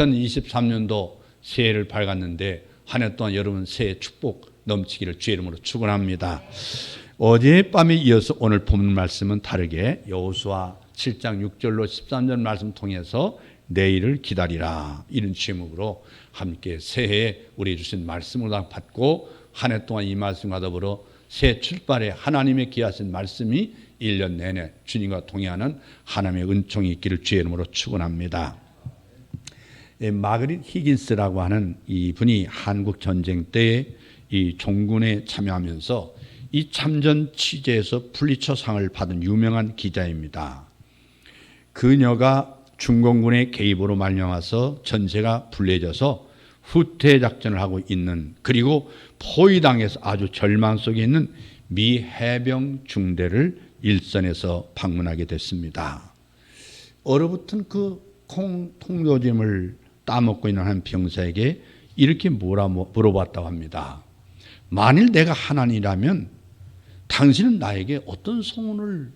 2023년도 새해를 밝았는데 한 해 동안 여러분 새해 축복 넘치기를 주의 이름으로 축원합니다. 어젯밤에 이어서 오늘 본문 말씀은 다르게 여호수아 7장 6절로 13절 말씀 통해서 내일을 기다리라 이런 제목으로 함께 새해에 우리 주신 말씀을 받고 한 해 동안 이 말씀과 더불어 새 출발에 하나님의 기하신 말씀이 1년 내내 주님과 동행하는 하나님의 은총이 있기를 주의 이름으로 축원합니다. 마그릿 히긴스라고 하는 이 분이 한국 전쟁 때 이 종군에 참여하면서 이 참전 취재에서 풀리처상을 받은 유명한 기자입니다. 그녀가 중공군의 개입으로 말미암아서 전세가 불리해져서 후퇴 작전을 하고 있는, 그리고 포위당해서 아주 절망 속에 있는 미 해병 중대를 일선에서 방문하게 됐습니다. 얼어붙은 그 통조림을 따먹고 있는 한 병사에게 이렇게 물어봤다고 합니다. 만일 내가 하나님이라면 당신은 나에게 어떤 소원을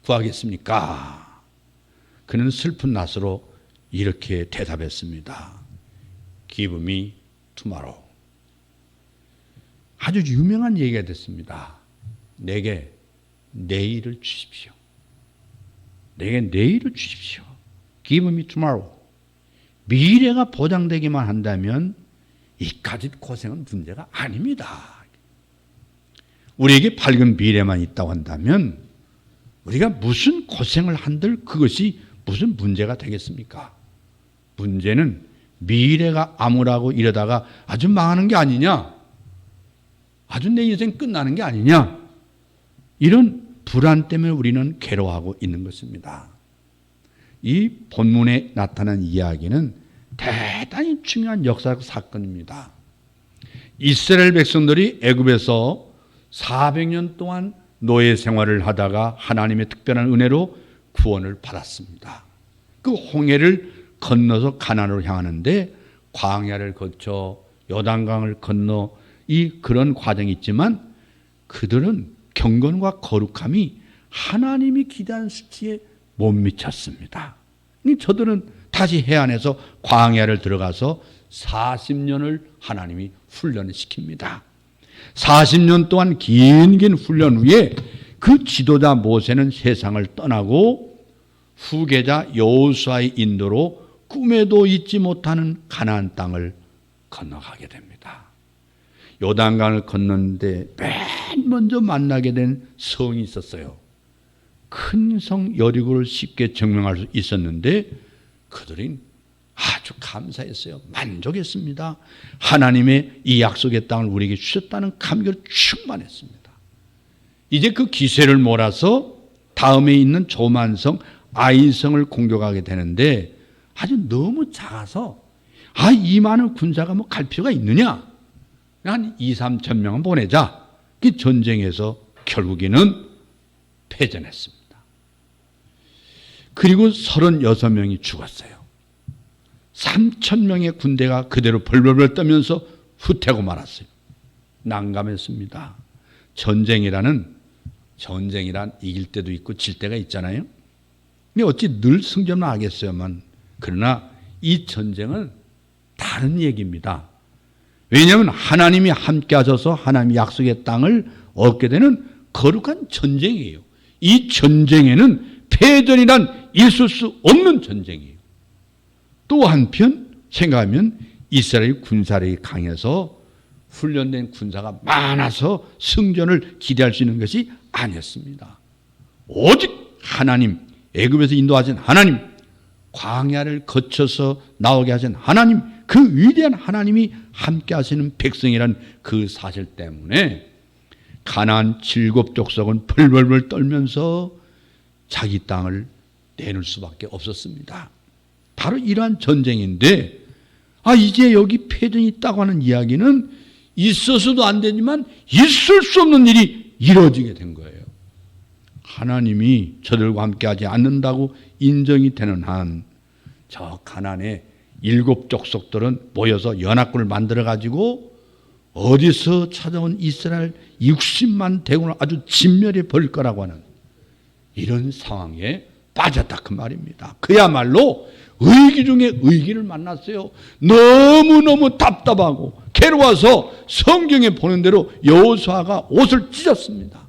구하겠습니까? 그는 슬픈 낯으로 이렇게 대답했습니다. Give me tomorrow. 아주 유명한 얘기가 됐습니다. 내게 내일을 주십시오. 내게 내일을 주십시오. Give me tomorrow. 미래가 보장되기만 한다면 이까짓 고생은 문제가 아닙니다. 우리에게 밝은 미래만 있다고 한다면 우리가 무슨 고생을 한들 그것이 무슨 문제가 되겠습니까? 문제는 미래가 암울하고 이러다가 아주 망하는 게 아니냐, 아주 내 인생 끝나는 게 아니냐, 이런 불안 때문에 우리는 괴로워하고 있는 것입니다. 이 본문에 나타난 이야기는 대단히 중요한 역사적 사건입니다. 이스라엘 백성들이 애굽에서 400년 동안 노예 생활을 하다가 하나님의 특별한 은혜로 구원을 받았습니다. 그 홍해를 건너서 가나안으로 향하는데 광야를 거쳐 요단강을 건너 그런 과정이 있지만 그들은 경건과 거룩함이 하나님이 기대하는 수치에 못 미쳤습니다. 저들은 다시 해안에서 광야를 들어가서 40년을 하나님이 훈련을 시킵니다. 40년 동안 긴 훈련 후에 그 지도자 모세는 세상을 떠나고 후계자 여호수아의 인도로 꿈에도 잊지 못하는 가나안 땅을 건너가게 됩니다. 요단강을 건너는데 맨 먼저 만나게 된 성이 있었어요. 큰 성 여리고를 쉽게 증명할 수 있었는데 그들은 아주 감사했어요. 만족했습니다. 하나님의 이 약속의 땅을 우리에게 주셨다는 감격을 충만했습니다. 이제 그 기세를 몰아서 다음에 있는 조만성 아이성을 공격하게 되는데 아주 너무 작아서 이 많은 군사가 갈 필요가 있느냐, 한 2-3천 명은 보내자. 그 전쟁에서 결국에는 패전했습니다. 그리고 36명이 죽었어요. 3,000명의 군대가 그대로 벌벌벌 떠면서 후퇴하고 말았어요. 난감했습니다. 전쟁이란 이길 때도 있고 질 때가 있잖아요. 근데 어찌 늘 승전을 하겠어요만. 그러나 이 전쟁은 다른 얘기입니다. 왜냐하면 하나님이 함께 하셔서 하나님의 약속의 땅을 얻게 되는 거룩한 전쟁이에요. 이 전쟁에는 패전이란 있을 수 없는 전쟁이에요. 또 한편 생각하면 이스라엘 군사력이 강해서 훈련된 군사가 많아서 승전을 기대할 수 있는 것이 아니었습니다. 오직 하나님, 애굽에서 인도하신 하나님, 광야를 거쳐서 나오게 하신 하나님, 그 위대한 하나님이 함께 하시는 백성이란 그 사실 때문에 가나안 7족속은 벌벌벌 떨면서 자기 땅을 내놓을 수밖에 없었습니다. 바로 이러한 전쟁인데 이제 여기 패전이 있다고 하는 이야기는 있어서도 안 되지만 있을 수 없는 일이 이루어지게 된 거예요. 하나님이 저들과 함께하지 않는다고 인정이 되는 한 저 가나안의 7족속들은 모여서 연합군을 만들어가지고 어디서 찾아온 이스라엘 60만 대군을 아주 진멸해 버릴 거라고 하는 이런 상황에 빠졌다 그 말입니다. 그야말로 의기 중에 의기를 만났어요. 너무너무 답답하고 괴로워서 성경에 보는 대로 여호수아가 옷을 찢었습니다.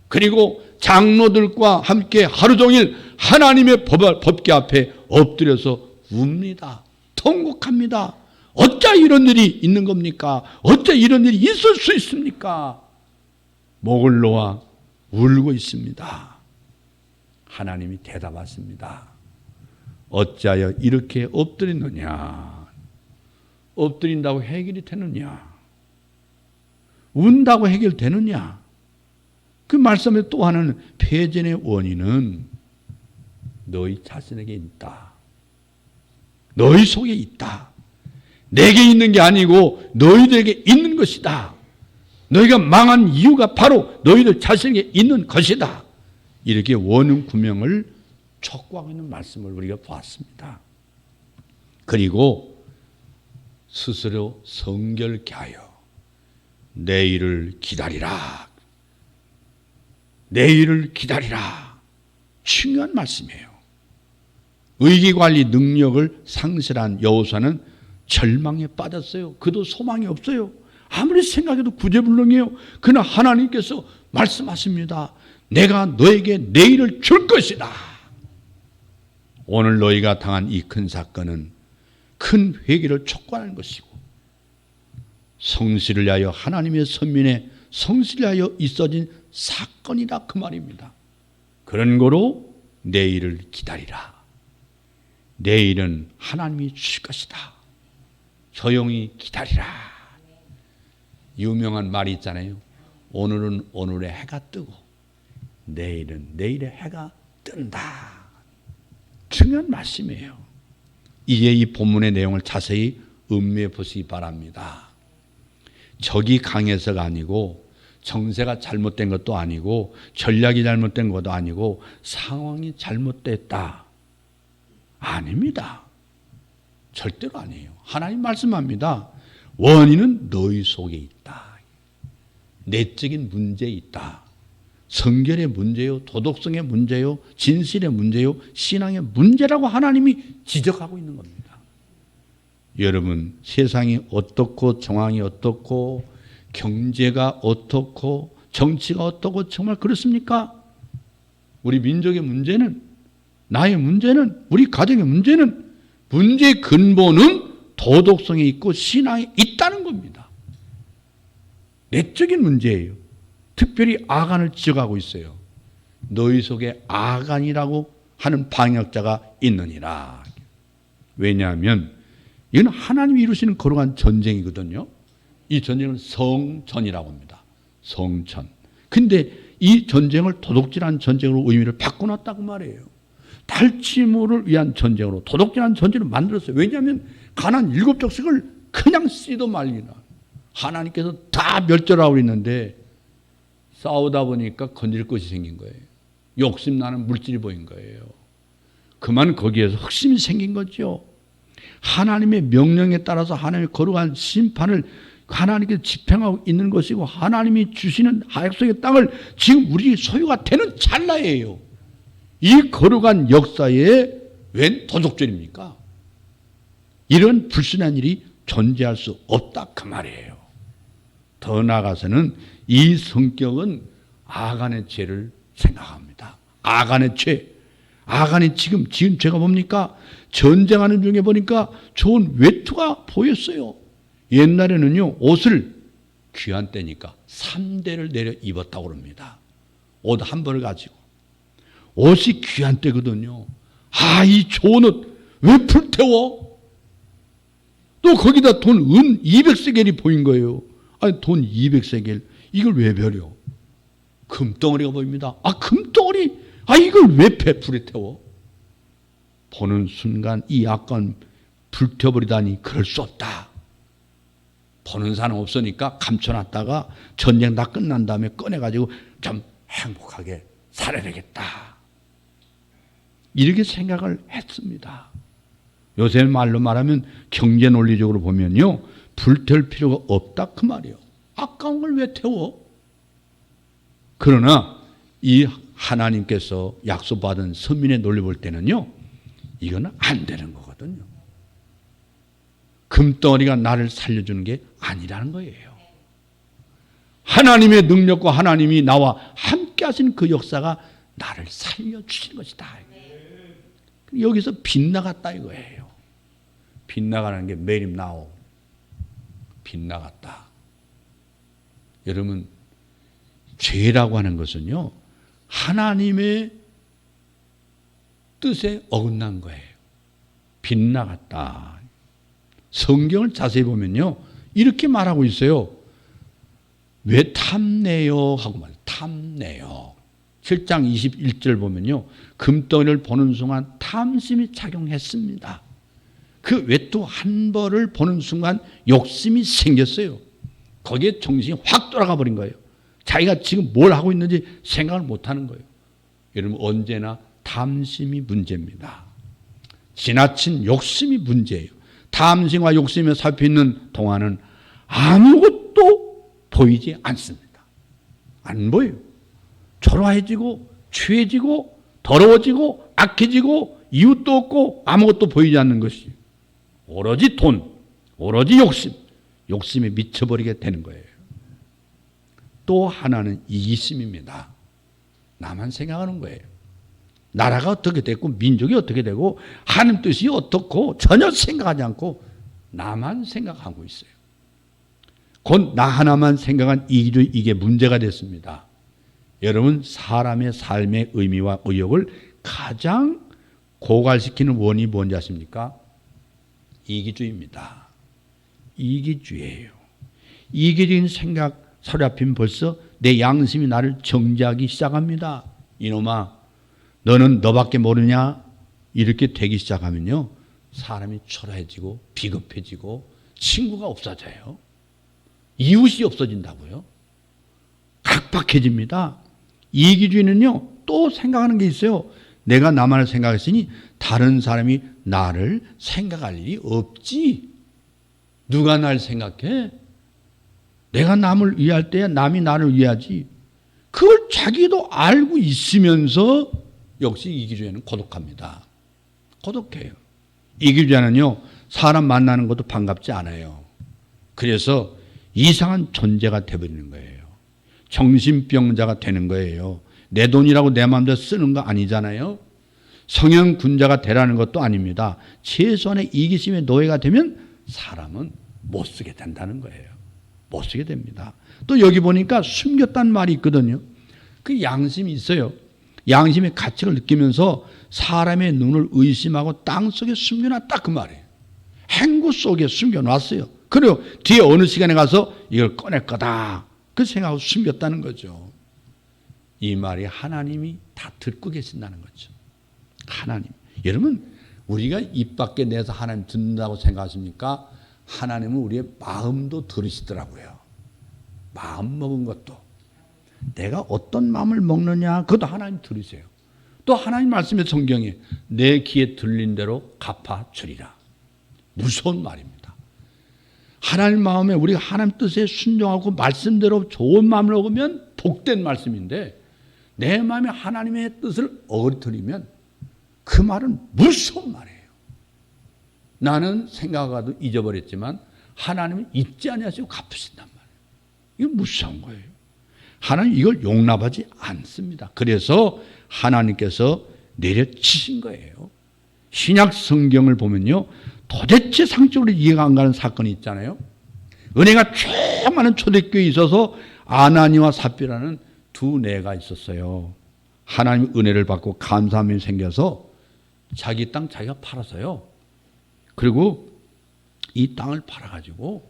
그리고 장로들과 함께 하루 종일 하나님의 법궤 앞에 엎드려서 웁니다. 통곡합니다. 어찌 이런 일이 있는 겁니까? 어찌 이런 일이 있을 수 있습니까? 목을 놓아 울고 있습니다. 하나님이 대답하십니다. 어찌하여 이렇게 엎드리느냐? 엎드린다고 해결이 되느냐? 운다고 해결되느냐? 그 말씀에 또 하나는 패전의 원인은 너희 자신에게 있다. 너희 속에 있다. 내게 있는 게 아니고 너희들에게 있는 것이다. 너희가 망한 이유가 바로 너희들 자신에게 있는 것이다. 이렇게 원인 구명을 촉구하고 있는 말씀을 우리가 보았습니다. 그리고 스스로 성결케 하여 내일을 기다리라. 내일을 기다리라. 중요한 말씀이에요. 의기관리 능력을 상실한 여호수아는 절망에 빠졌어요. 그도 소망이 없어요. 아무리 생각해도 구제불능이에요. 그러나 하나님께서 말씀하십니다. 내가 너에게 내일을 줄 것이다. 오늘 너희가 당한 이 큰 사건은 큰 회개를 촉구하는 것이고 성실을 위하여 하나님의 선민의 성실을 위하여 있어진 사건이다 그 말입니다. 그런 거로 내일을 기다리라. 내일은 하나님이 주실 것이다. 조용히 기다리라. 유명한 말이 있잖아요. 오늘은 오늘의 해가 뜨고 내일은 내일의 해가 뜬다. 중요한 말씀이에요. 이제 이 본문의 내용을 자세히 음미해 보시기 바랍니다. 적이 강해서가 아니고 정세가 잘못된 것도 아니고 전략이 잘못된 것도 아니고 상황이 잘못됐다. 아닙니다. 절대로 아니에요. 하나님 말씀합니다. 원인은 너희 속에 있다. 내적인 문제에 있다. 성결의 문제요, 도덕성의 문제요, 진실의 문제요, 신앙의 문제라고 하나님이 지적하고 있는 겁니다. 여러분, 세상이 어떻고 정황이 어떻고 경제가 어떻고 정치가 어떻고 정말 그렇습니까? 우리 민족의 문제는, 나의 문제는, 우리 가정의 문제는, 문제의 근본은 도덕성이 있고 신앙이 있다는 겁니다. 내적인 문제예요. 특별히 아간을 지적하고 있어요. 너희 속에 아간이라고 하는 방역자가 있느니라. 왜냐하면 이건 하나님이 이루시는 거룩한 전쟁이거든요. 이 전쟁을 성전이라고 합니다. 성전. 근데 이 전쟁을 도둑질한 전쟁으로 의미를 바꿔놨다고 말이에요. 탈취물을 위한 전쟁으로, 도둑질한 전쟁으로 만들었어요. 왜냐하면 가나안 7족속을 그냥 쓰지도 말리나. 하나님께서 다 멸절하고 있는데 싸우다 보니까 건질 것이 생긴 거예요. 욕심나는 물질이 보인 거예요. 그만 거기에서 흑심이 생긴 거죠. 하나님의 명령에 따라서 하나님의 거룩한 심판을 하나님께 집행하고 있는 것이고 하나님이 주시는 약속의 땅을 지금 우리 소유가 되는 찰나예요. 이 거룩한 역사에 웬 도둑질입니까? 이런 불순한 일이 존재할 수 없다 그 말이에요. 더 나아가서는 이 성격은 아간의 죄를 생각합니다. 아간의 죄. 아간이 지금 지은 죄가 뭡니까? 전쟁하는 중에 보니까 좋은 외투가 보였어요. 옛날에는요, 옷을 귀한 때니까 3대를 내려 입었다고 그럽니다. 옷 한 벌을 가지고. 옷이 귀한 때거든요. 아, 이 좋은 옷 왜 불태워? 또 거기다 돈 200세겔이 보인 거예요. 아니, 돈 200세겔. 이걸 왜 버려? 금덩어리가 보입니다. 아, 금덩어리? 아, 이걸 왜 불에 태워? 보는 순간 이 악한 불태워버리다니 그럴 수 없다. 보는 사람 없으니까 감춰놨다가 전쟁 다 끝난 다음에 꺼내가지고 좀 행복하게 살아야 되겠다. 이렇게 생각을 했습니다. 요새 말로 말하면 경제 논리적으로 보면요, 불태울 필요가 없다 그 말이에요. 아까운 걸 왜 태워? 그러나 이 하나님께서 약속받은 선민의 논리 볼 때는요, 이거는 안 되는 거거든요. 금덩어리가 나를 살려주는 게 아니라는 거예요. 하나님의 능력과 하나님이 나와 함께 하시는 그 역사가 나를 살려주신 것이다. 여기서 빗나갔다 이거예요. 빗나가는 게 매림 나오. 빗나갔다. 여러분, 죄라고 하는 것은요, 하나님의 뜻에 어긋난 거예요. 빗나갔다. 성경을 자세히 보면요, 이렇게 말하고 있어요. 왜 탐내요? 하고 말해요. 탐내요. 7장 21절 보면요, 금덩이를 보는 순간 탐심이 작용했습니다. 그 외투 한 벌을 보는 순간 욕심이 생겼어요. 거기에 정신이 확 돌아가 버린 거예요. 자기가 지금 뭘 하고 있는지 생각을 못 하는 거예요. 여러분, 언제나 탐심이 문제입니다. 지나친 욕심이 문제예요. 탐심과 욕심에 살펴 있는 동안은 아무것도 보이지 않습니다. 안 보여요. 초라해지고 취해지고 더러워지고 악해지고 이웃도 없고 아무것도 보이지 않는 것이 오로지 돈, 오로지 욕심, 욕심에 미쳐버리게 되는 거예요. 또 하나는 이기심입니다. 나만 생각하는 거예요. 나라가 어떻게 됐고 민족이 어떻게 되고 하나님 뜻이 어떻고 전혀 생각하지 않고 나만 생각하고 있어요. 곧 나 하나만 생각한 이기주의, 이게 문제가 됐습니다. 여러분, 사람의 삶의 의미와 의욕을 가장 고갈시키는 원인이 뭔지 아십니까? 이기주의입니다. 이기주의예요. 이기적인 생각 사로잡히면 벌써 내 양심이 나를 정죄하기 시작합니다. 이놈아, 너는 너밖에 모르냐? 이렇게 되기 시작하면요, 사람이 초라해지고 비겁해지고 친구가 없어져요. 이웃이 없어진다고요. 각박해집니다. 이기주의는요, 또 생각하는 게 있어요. 내가 나만을 생각했으니 다른 사람이 나를 생각할 일이 없지. 누가 날 생각해? 내가 남을 위할 때야 남이 나를 위하지. 그걸 자기도 알고 있으면서 역시 이기주의는 고독합니다. 고독해요. 이기주의는요, 사람 만나는 것도 반갑지 않아요. 그래서 이상한 존재가 되어버리는 거예요. 정신병자가 되는 거예요. 내 돈이라고 내 마음대로 쓰는 거 아니잖아요. 성형군자가 되라는 것도 아닙니다. 최소한의 이기심의 노예가 되면 사람은 못 쓰게 된다는 거예요. 못 쓰게 됩니다. 또 여기 보니까 숨겼다는 말이 있거든요. 그 양심이 있어요. 양심의 가책을 느끼면서 사람의 눈을 의심하고 땅속에 숨겨놨다, 그 말이에요. 행구 속에 숨겨놨어요. 그리고 뒤에 어느 시간에 가서 이걸 꺼낼 거다, 그 생각하고 숨겼다는 거죠. 이 말이 하나님이 다 듣고 계신다는 거죠. 하나님. 여러분, 우리가 입 밖에 내서 하나님 듣는다고 생각하십니까? 하나님은 우리의 마음도 들으시더라고요. 마음 먹은 것도. 내가 어떤 마음을 먹느냐, 그것도 하나님 들으세요. 또 하나님 말씀의 성경에 내 귀에 들린 대로 갚아주리라. 무서운 말입니다. 하나님 마음에 우리가 하나님 뜻에 순종하고 말씀대로 좋은 마음을 먹으면 복된 말씀인데, 내 마음에 하나님의 뜻을 어거리면 그 말은 무서운 말이에요. 나는 생각하고도 잊어버렸지만 하나님은 잊지 아니하시고 갚으신단 말이에요. 이거 무서운 거예요. 하나님 이걸 용납하지 않습니다. 그래서 하나님께서 내려치신 거예요. 신약 성경을 보면요, 도대체 상식적으로 이해가 안 가는 사건이 있잖아요. 은혜가 쭉 많은 초대교회에 있어서 아나니와 삽비라는 두 내가 있었어요. 하나님 은혜를 받고 감사함이 생겨서 자기 땅 자기가 팔았어요. 그리고 이 땅을 팔아가지고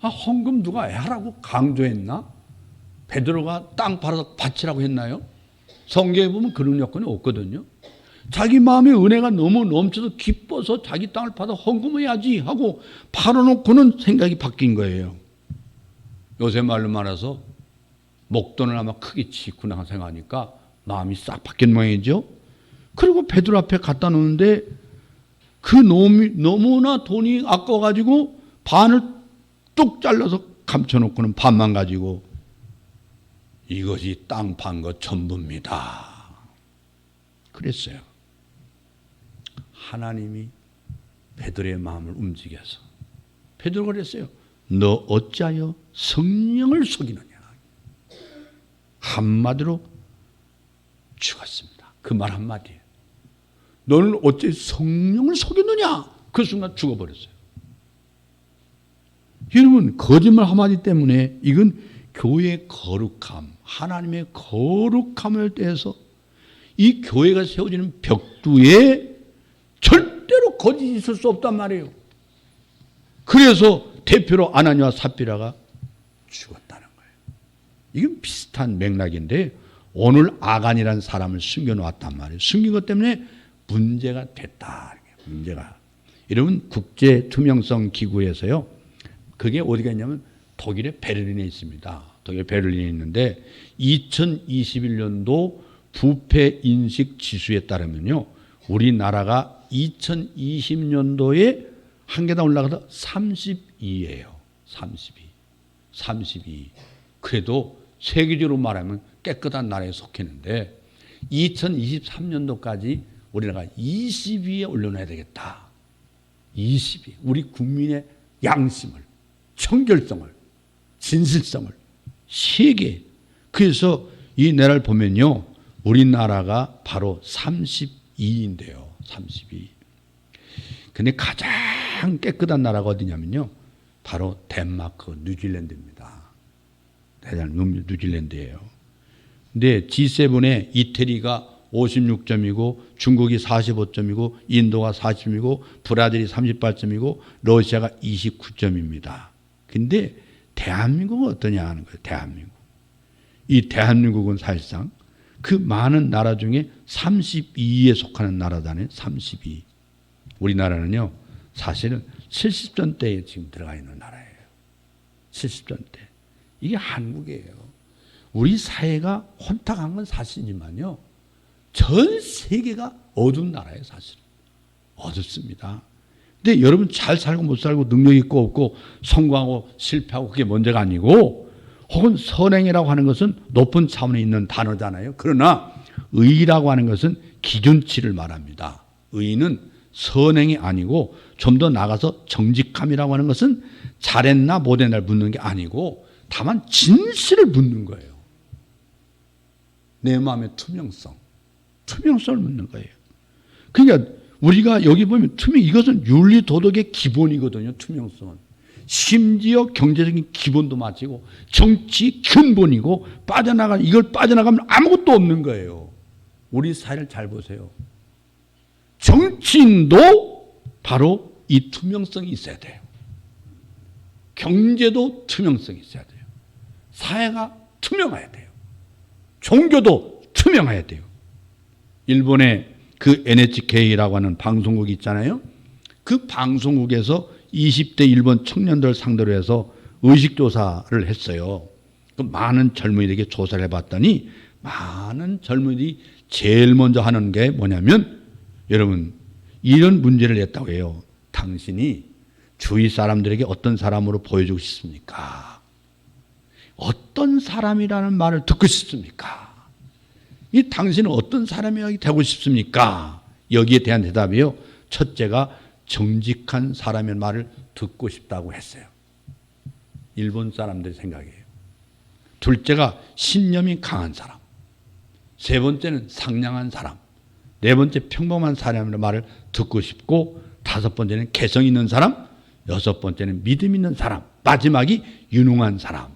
헌금 누가 하라고 강조했나? 베드로가 땅 팔아서 바치라고 했나요? 성경에 보면 그런 여건이 없거든요. 자기 마음에 은혜가 너무 넘쳐서 기뻐서 자기 땅을 받아 헌금해야지 하고 팔아놓고는 생각이 바뀐 거예요. 요새 말로 말해서 목돈을 아마 크게 치구나 생각하니까 마음이 싹 바뀐 모양이죠. 그리고 베드로 앞에 갖다 놓는데 그 놈이 너무나 돈이 아까워가지고 반을 뚝 잘라서 감춰놓고는 반만 가지고 이것이 땅 판 것 전부입니다. 그랬어요. 하나님이 베드로의 마음을 움직여서 베드로가 그랬어요. 너 어찌하여 성령을 속이느냐. 한마디로 죽었습니다. 그 말 한마디에 너는 어찌 성령을 속였느냐. 그 순간 죽어버렸어요. 여러분, 거짓말 한마디 때문에 이건 교회의 거룩함, 하나님의 거룩함을 떼서 이 교회가 세워지는 벽두에 절대로 거짓이 있을 수 없단 말이에요. 그래서 대표로 아나니와 삽비라가 죽었다는 거예요. 이건 비슷한 맥락인데 오늘 아간이라는 사람을 숨겨놓았단 말이에요. 숨긴 것 때문에 문제가 됐다. 문제가. 여러분, 국제투명성 기구에서요. 그게 어디가 있냐면 독일의 베를린에 있습니다. 독일 베를린에 있는데 2021년도 부패 인식 지수에 따르면요. 우리나라가 2020년도에 한 계단 올라가서 32예요. 32. 그래도 세계적으로 말하면 깨끗한 나라에 속했는데 2023년도까지 우리나라가 20위에 올려놔야 되겠다. 20위. 우리 국민의 양심을, 청결성을, 진실성을 세계. 그래서 이 나라를 보면요. 우리나라가 바로 32인데요. 32. 근데 가장 깨끗한 나라가 어디냐면요. 바로 덴마크, 뉴질랜드입니다. 대단한 뉴질랜드예요. 근데 G7에 이태리가 56점이고 중국이 45점이고 인도가 40점이고 브라질이 38점이고 러시아가 29점입니다. 근데 대한민국은 어떠냐 하는 거예요. 대한민국. 이 대한민국은 사실상 그 많은 나라 중에 32위에 속하는 나라잖아요. 32위. 우리나라는요. 사실은 70점대에 지금 들어가 있는 나라예요. 70점대. 이게 한국이에요. 우리 사회가 혼탁한 건 사실이지만요. 전 세계가 어두운 나라예요. 사실은. 어둡습니다. 근데 여러분 잘 살고 못 살고 능력 있고 없고 성공하고 실패하고 그게 문제가 아니고 혹은 선행이라고 하는 것은 높은 차원에 있는 단어잖아요. 그러나 의라고 하는 것은 기준치를 말합니다. 의는 선행이 아니고 좀 더 나가서 정직함이라고 하는 것은 잘했나 못했나를 묻는 게 아니고 다만 진실을 묻는 거예요. 내 마음의 투명성을 묻는 거예요. 그러니까 우리가 여기 보면 이것은 윤리 도덕의 기본이거든요. 투명성은. 심지어 경제적인 기본도 마치고 정치 근본이고 이걸 빠져나가면 아무것도 없는 거예요. 우리 사회를 잘 보세요. 정치인도 바로 이 투명성이 있어야 돼요. 경제도 투명성이 있어야 돼요. 사회가 투명해야 돼요. 종교도 투명해야 돼요. 일본의 그 NHK라고 하는 방송국이 있잖아요. 그 방송국에서 20대 일본 청년들 상대로 해서 의식조사를 했어요. 그 많은 젊은이들에게 조사를 해봤더니 많은 젊은이들이 제일 먼저 하는 게 뭐냐면 여러분 이런 문제를 냈다고 해요. 당신이 주위 사람들에게 어떤 사람으로 보여주고 싶습니까? 어떤 사람이라는 말을 듣고 싶습니까? 이 당신은 어떤 사람이 되고 싶습니까? 여기에 대한 대답이요. 첫째가 정직한 사람의 말을 듣고 싶다고 했어요. 일본 사람들 생각이에요. 둘째가 신념이 강한 사람. 세 번째는 상냥한 사람. 네 번째 평범한 사람의 말을 듣고 싶고 다섯 번째는 개성 있는 사람. 여섯 번째는 믿음 있는 사람. 마지막이 유능한 사람.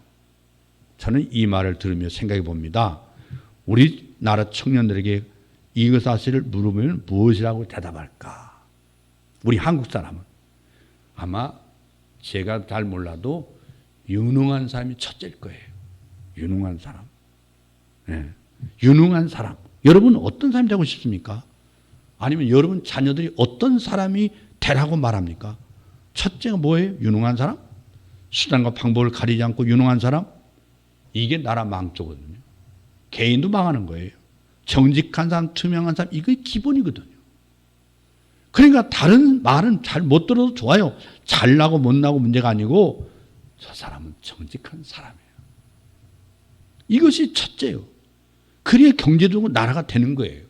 저는 이 말을 들으며 생각해 봅니다. 우리나라 청년들에게 이것 사실을 물어보면 무엇이라고 대답할까? 우리 한국 사람은 아마 제가 잘 몰라도 유능한 사람이 첫째일 거예요. 유능한 사람. 네. 유능한 사람. 여러분 어떤 사람이 되고 싶습니까? 아니면 여러분 자녀들이 어떤 사람이 되라고 말합니까? 첫째가 뭐예요? 유능한 사람? 수단과 방법을 가리지 않고 유능한 사람? 이게 나라 망조거든요. 개인도 망하는 거예요. 정직한 사람, 투명한 사람, 이게 기본이거든요. 그러니까 다른 말은 잘 못 들어도 좋아요. 잘나고 못나고 문제가 아니고 저 사람은 정직한 사람이에요. 이것이 첫째예요. 그래야 경제적으로 나라가 되는 거예요.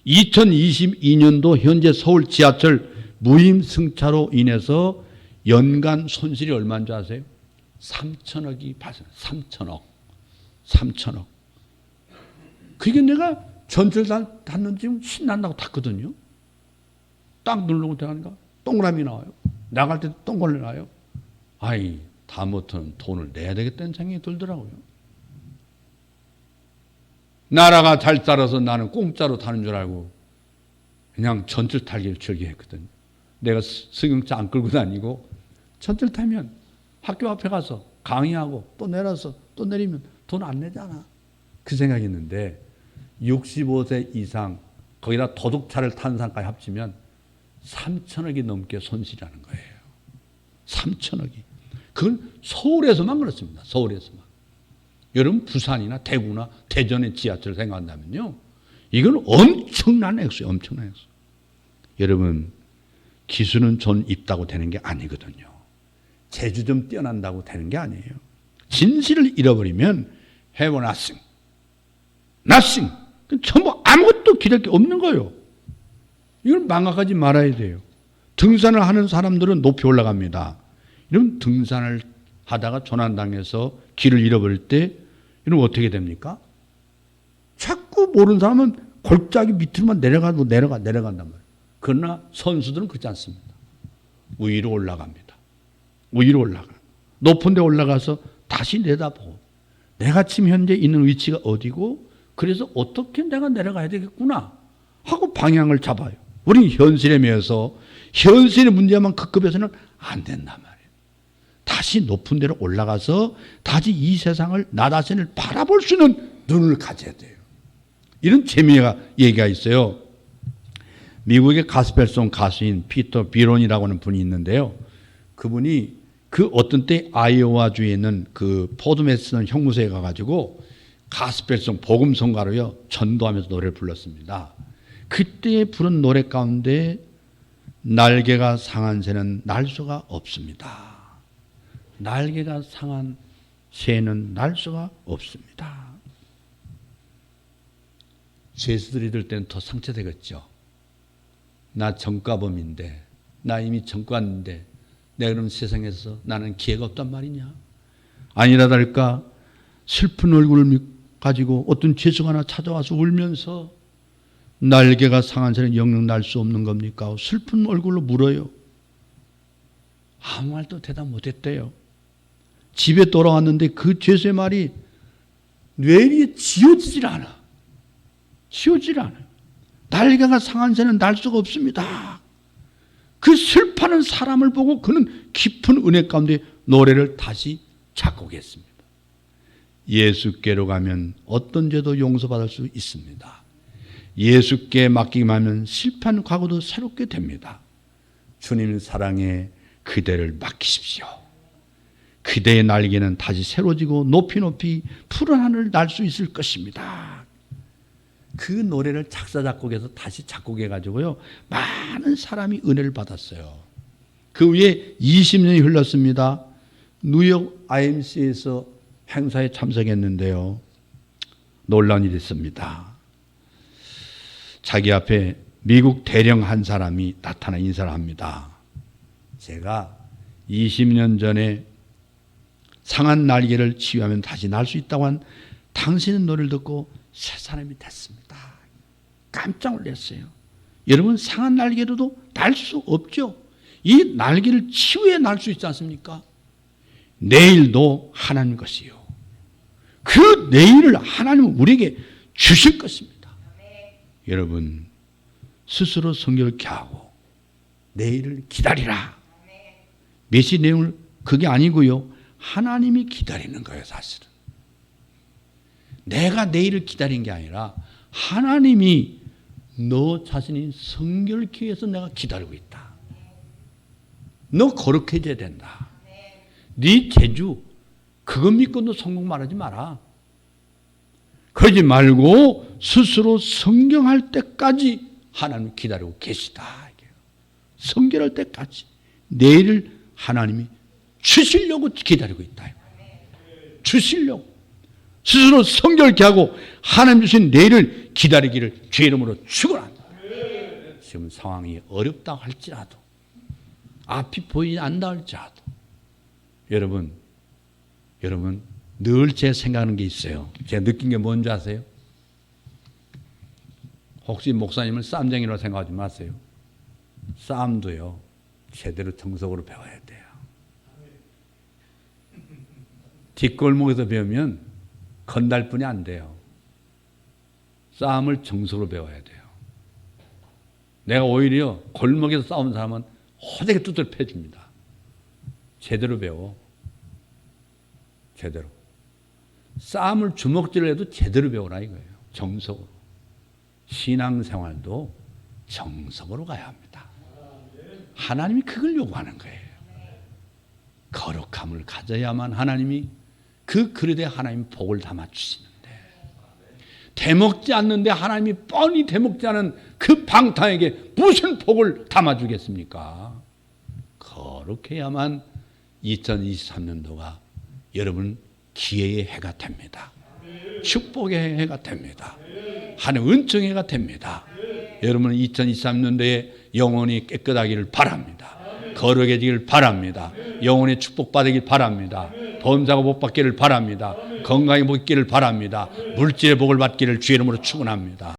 2022년도 현재 서울 지하철 무임승차로 인해서 연간 손실이 얼마인 줄 아세요? 3천억이 발생. 3천억. 그게 내가 전철 탔는지 지금 신난다고 탔거든요. 딱 누르고 들어가니까 동그라미 나와요. 나갈 때 동그라미 나와요. 아이, 다음부터는 돈을 내야 되겠다는 생각이 들더라고요. 나라가 잘 따라서 나는 공짜로 타는 줄 알고 그냥 전철 타기를 즐겨했거든요. 내가 승용차 안 끌고 다니고 전철 타면 학교 앞에 가서 강의하고 또 내려서 또 내리면 돈 안 내잖아. 그 생각이 있는데 65세 이상 거기다 도둑차를 타는 사람까지 합치면 3천억이 넘게 손실하는 거예요. 3천억이. 그건 서울에서만 그렇습니다. 서울에서만. 여러분 부산이나 대구나 대전의 지하철을 생각한다면요. 이건 엄청난 액수예요. 엄청난 액수. 여러분 기술은 전 있다고 되는 게 아니거든요. 재주 좀 뛰어난다고 되는 게 아니에요. 진실을 잃어버리면 have nothing. nothing. 전부 아무것도 기댈 게 없는 거예요. 이걸 망각하지 말아야 돼요. 등산을 하는 사람들은 높이 올라갑니다. 이러면 등산을 하다가 조난당해서 길을 잃어버릴 때 이러면 어떻게 됩니까? 자꾸 모르는 사람은 골짜기 밑으로만 내려간단 말이에요. 그러나 선수들은 그렇지 않습니다. 위로 올라갑니다. 위로 올라가. 높은 데 올라가서 다시 내다보고 내가 지금 현재 있는 위치가 어디고 그래서 어떻게 내가 내려가야 되겠구나 하고 방향을 잡아요. 우리는 현실에 매여서 현실의 문제만 급급해서는 안 된단 말이에요. 다시 높은 데로 올라가서 다시 이 세상을 나 자신을 바라볼 수 있는 눈을 가져야 돼요. 이런 재미가 얘기가 있어요. 미국의 가스펠송 가수인 피터 비론이라고 하는 분이 있는데요. 그분이 그 어떤 때 아이오와주에 있는 그 포드메슨 형무소에 가가지고 가스펠송 복음성가로요 전도하면서 노래를 불렀습니다. 그때 부른 노래 가운데 날개가 상한 새는 날 수가 없습니다. 날개가 상한 새는 날 수가 없습니다. 죄수들이 들 때는 더 상처되겠죠. 나 전과범인데, 나 이미 전과인데 내가 그럼 세상에서 나는 기회가 없단 말이냐. 아니라 다를까 슬픈 얼굴을 가지고 어떤 죄수가 하나 찾아와서 울면서 날개가 상한 새는 영영 날 수 없는 겁니까? 슬픈 얼굴로 물어요. 아무 말도 대답 못했대요. 집에 돌아왔는데 그 죄수의 말이 뇌리에 지워지질 않아. 지워지질 않아요. 날개가 상한 새는 날 수가 없습니다. 그 슬퍼하는 사람을 보고 그는 깊은 은혜 가운데 노래를 다시 작곡했습니다. 예수께로 가면 어떤 죄도 용서받을 수 있습니다. 예수께 맡기기만 하면 실패한 과거도 새롭게 됩니다. 주님 사랑에 그대를 맡기십시오. 그대의 날개는 다시 새로지고 높이 높이 푸른 하늘을 날 수 있을 것입니다. 그 노래를 작사 작곡해서 다시 작곡해가지고요 많은 사람이 은혜를 받았어요. 그 후에 20년이 흘렀습니다. 뉴욕 IMC에서 행사에 참석했는데요. 놀라운 일이 있습니다. 자기 앞에 미국 대령 한 사람이 나타나 인사를 합니다. 제가 20년 전에 상한 날개를 치유하면 다시 날 수 있다고 한 당신의 노래를 듣고 새 사람이 됐습니다. 깜짝 놀랐어요. 여러분 상한 날개로도 날 수 없죠. 이 날개를 치유해 날 수 있지 않습니까? 내일도 하나님 것이요. 그 내일을 하나님은 우리에게 주실 것입니다. 여러분 스스로 성경을 켜고 내일을 기다리라. 메시 내용을 그게 아니고요. 하나님이 기다리는 거예요. 사실은. 내가 내일을 기다린 게 아니라 하나님이 너 자신이 성결을 키우기 위해서 내가 기다리고 있다. 너 거룩해져야 된다. 네 재주 그거 믿고 너 성공 말하지 마라. 그러지 말고 스스로 성경할 때까지 하나님 기다리고 계시다. 성결할 때까지 내일을 하나님이 주시려고 기다리고 있다. 주시려고. 스스로 성결케 하고 하나님 주신 내일을 기다리기를 주의 이름으로 축원합니다. 지금 상황이 어렵다고 할지라도 앞이 보이지 않는다 할지라도 여러분 늘 제 생각하는 게 있어요. 제가 느낀 게 뭔지 아세요? 혹시 목사님을 쌈쟁이로 생각하지 마세요. 싸움도요 제대로 정석으로 배워야 돼요. 뒷골목에서 배우면 건달뿐이 안 돼요. 싸움을 정석으로 배워야 돼요. 내가 오히려 골목에서 싸우는 사람은 호되게 두들 패줍니다. 제대로 배워. 제대로. 싸움을 주먹질을 해도 제대로 배우라 이거예요. 정석으로. 신앙생활도 정석으로 가야 합니다. 하나님이 그걸 요구하는 거예요. 거룩함을 가져야만 하나님이 그 그릇에 하나님 복을 담아주시는데 대먹지 않는데 하나님이 뻔히 대먹지 않은 그 방탕에게 무슨 복을 담아주겠습니까? 거룩해야만 2023년도가 여러분 기회의 해가 됩니다. 축복의 해가 됩니다. 하나님 은총의 해가 됩니다. 여러분은 2023년도에 영혼이 깨끗하기를 바랍니다. 거룩해지기를 바랍니다. 영혼의 축복받으길 바랍니다. 범사가 복 받기를 바랍니다. 건강히 복 있기를 바랍니다. 물질의 복을 받기를 주의 이름으로 축원합니다.